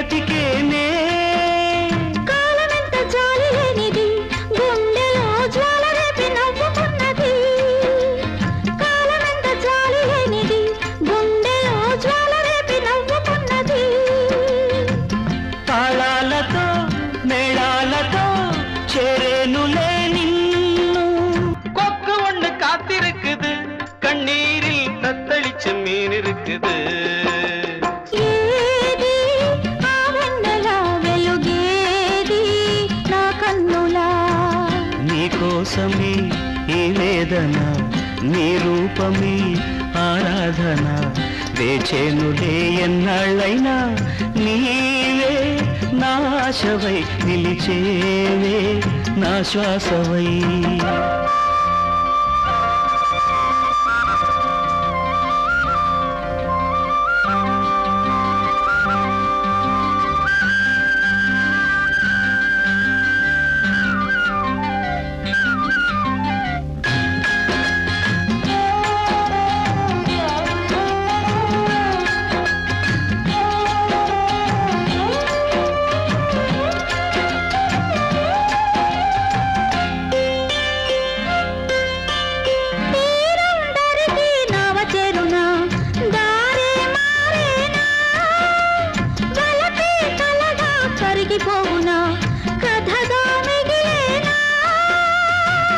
బతికేనే కాలమెంత జాలి లేనిది గుండెలో జ్వాల రేపి నవ్వుకున్నది కాలమెంత జాలి లేనిది గుండెలో జ్వాల రేపి నవ్వుకున్నది తాళాలతో మేళాలతో చేరేనులే నిన్ను கொக்கு ஒண்ணு காத்திருக்குது கண்ணீரில் தத்தளிச்ச மீன் இருக்குது ఏది ఆ వెన్నెల వెలుగేది నా కన్నులా నీకోసమే ఈ వేదన నీ రూపమే ఆరాధన వేచేనులే ఎన్నాళ్ళైనా నీవే నా ఆశవై నిలిచేవే నా శ్వాసవై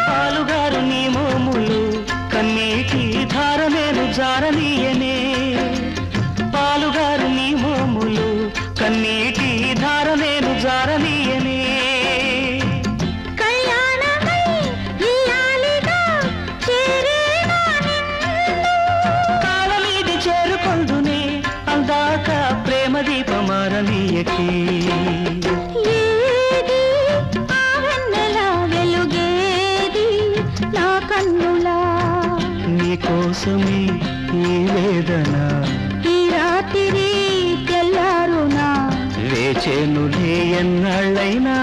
పాలుగారు నీ మోములు కన్నీటి ధారమేను జారనీయనే పాలుగారు నీ మోములు కన్నీటి ధారమేను జారనీయనే కాలమీది చేరుకొందునే అందాక ప్రేమ దీపమారనీయకే నీకోసమే ఈ వేదన ఈ రాత్రి తెల్లారునా వేచేనులే ఎన్నాళ్ళైనా